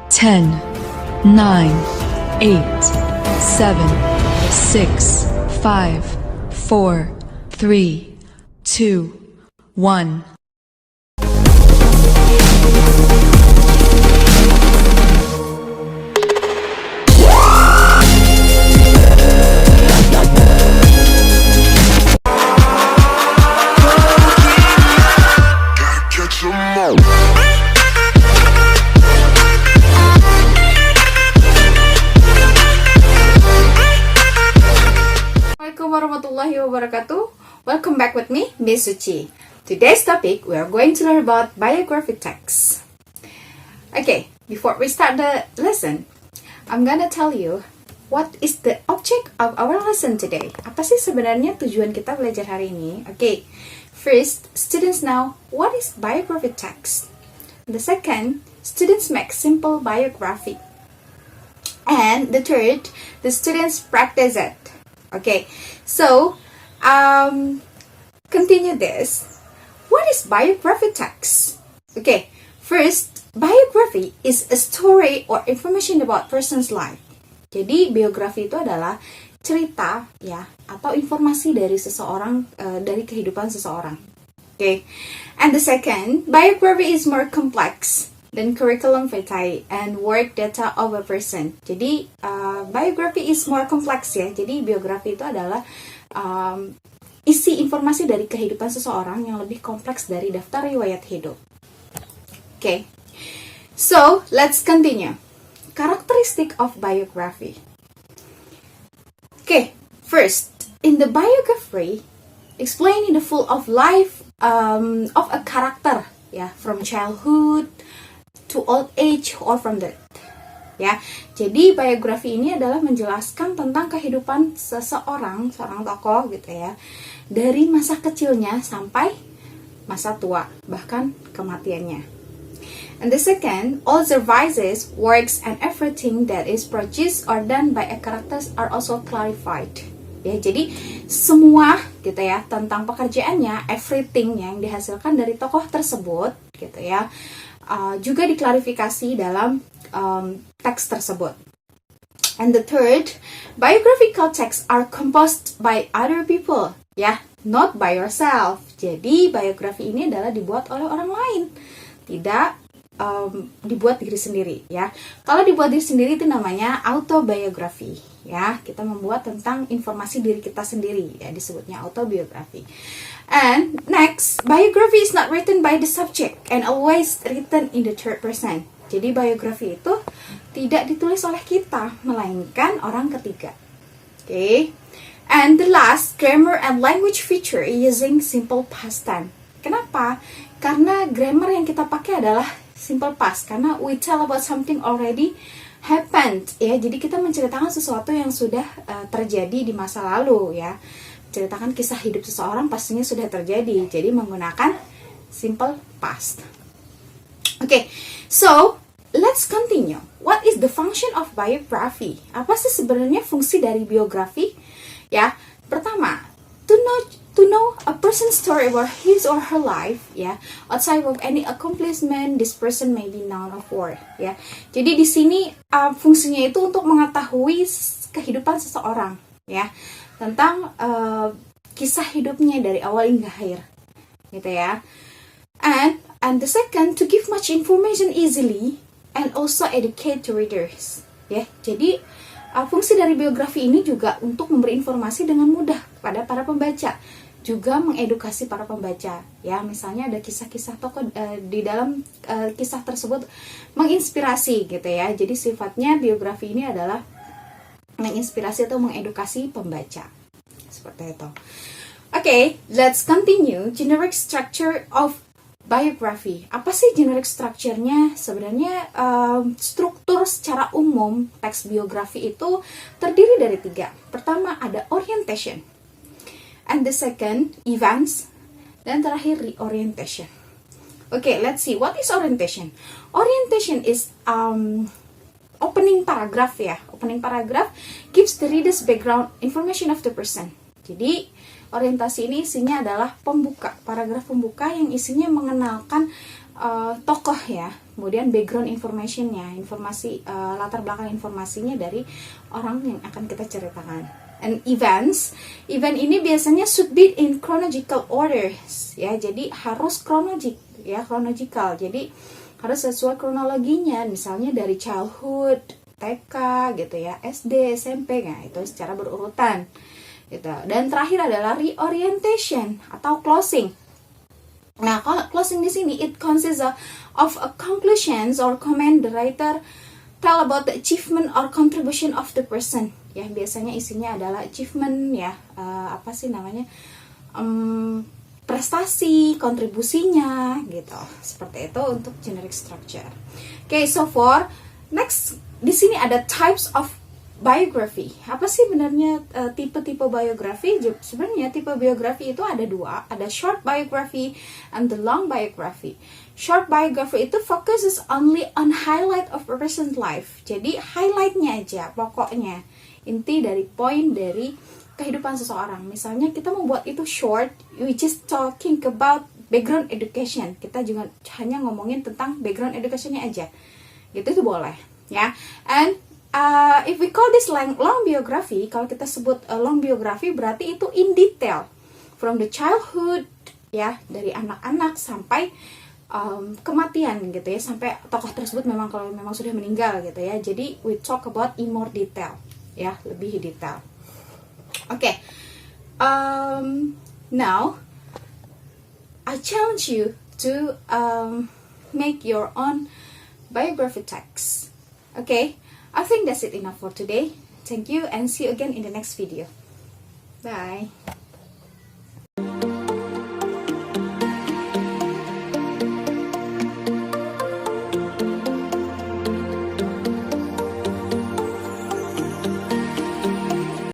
10, 9, 8, 7, 6, 5, 4, 3, 2, 1. Assalamualaikum warahmatullahi wabarakatuh. Welcome back with me, Miss Suci. Today's topic, we are going to learn about biography text. Okay, before we start the lesson, I'm gonna tell you what is the object of our lesson today. Apa sih sebenarnya tujuan kita belajar hari ini? Okay, first, students know what is biography text. The second, students make simple biography. And the third, the students practice it. Okay, so continue this. What is biography text? Okay, first, biography is a story or information about person's life. Jadi biografi itu adalah cerita ya atau informasi dari seseorang dari kehidupan seseorang. Okay, and the second, biography is more complex than curriculum vitae and work data of a person. Jadi biography is more complex ya. Jadi biografi itu adalah isi informasi dari kehidupan seseorang yang lebih kompleks dari daftar riwayat hidup. Okay, so let's continue. Characteristic of biography. Okay, first, in the biography, explaining the full of life of a character, ya, from childhood to old age or from death. Ya, jadi biografi ini adalah menjelaskan tentang kehidupan seorang tokoh gitu ya, dari masa kecilnya sampai masa tua, bahkan kematiannya. And the second, all services, works, and everything that is produced or done by a character are also clarified. Ya, jadi semua gitu ya tentang pekerjaannya, everything yang dihasilkan dari tokoh tersebut gitu ya, juga diklarifikasi dalam teks tersebut. And the third, biographical texts are composed by other people, ya, not by yourself. Jadi biografi ini adalah dibuat oleh orang lain, tidak dibuat diri sendiri, ya. Kalau dibuat diri sendiri itu namanya autobiography, ya. Kita membuat tentang informasi diri kita sendiri, ya, disebutnya autobiography. And next, biography is not written by the subject and always written in the third person. Jadi biografi itu tidak ditulis oleh kita, melainkan orang ketiga. Okay. And the last, grammar and language feature using simple past tense. Kenapa? Karena grammar yang kita pakai adalah simple past, karena we tell about something already happened, ya. Jadi kita menceritakan sesuatu yang sudah terjadi di masa lalu, ya. Ceritakan kisah hidup seseorang pastinya sudah terjadi, jadi menggunakan simple past. Okay, so let's continue. What is the function of biography? Apa sih sebenarnya fungsi dari biografi? Ya, pertama, to know a person's story about his or her life, ya, outside of any accomplishment this person may be known for, ya. Jadi di sini fungsinya itu untuk mengetahui kehidupan seseorang, ya, tentang kisah hidupnya dari awal hingga akhir, gitu ya. And the second, to give much information easily and also educate to readers, ya. Jadi fungsi dari biografi ini juga untuk memberi informasi dengan mudah kepada para pembaca, juga mengedukasi para pembaca, ya. Misalnya ada kisah-kisah tokoh di dalam kisah tersebut menginspirasi, gitu ya. Jadi sifatnya biografi ini adalah menginspirasi atau mengedukasi pembaca, seperti itu. Okay, let's continue. Generic structure of biography. Apa sih generic structure-nya? Sebenarnya struktur secara umum teks biografi itu terdiri dari 3. Pertama ada orientation, and the second events, dan terakhir reorientation. Okay, let's see what is orientation. Orientation is opening paragraph, ya. Opening paragraph gives the reader's background information of the person. Jadi orientasi ini isinya adalah pembuka, paragraf pembuka yang isinya mengenalkan tokoh ya, kemudian background informationnya, informasi latar belakang informasinya dari orang yang akan kita ceritakan. And event ini biasanya should be in chronological order ya, jadi harus chronological, jadi harus sesuai kronologinya, misalnya dari childhood, TK gitu ya, SD, SMP, nah itu secara berurutan gitu. Dan terakhir adalah reorientation atau closing. Nah, closing di sini it consists of a conclusions or comment the writer tell about the achievement or contribution of the person. Ya, biasanya isinya adalah achievement ya, prestasi, kontribusinya gitu. Seperti itu untuk generic structure. Okay, so for next di sini ada types of biography. Apa sih benarnya tipe-tipe biografi? Sebenarnya tipe biografi itu ada dua, ada short biography and the long biography. Short biography itu focuses only on highlight of a person's life. Jadi highlightnya aja, pokoknya inti dari poin dari kehidupan seseorang. Misalnya kita membuat itu short, we just talking about background education. Kita juga hanya ngomongin tentang background educationnya aja. Gitu itu boleh, ya. And if we call this long biography, kalau kita sebut long biography berarti itu in detail from the childhood ya, dari anak-anak sampai kematian gitu ya, sampai tokoh tersebut kalau memang sudah meninggal gitu ya. Jadi we talk about in more detail ya, lebih detail. Okay, now I challenge you to make your own biography text. Okay, I think that's it enough for today. Thank you and see you again in the next video. Bye.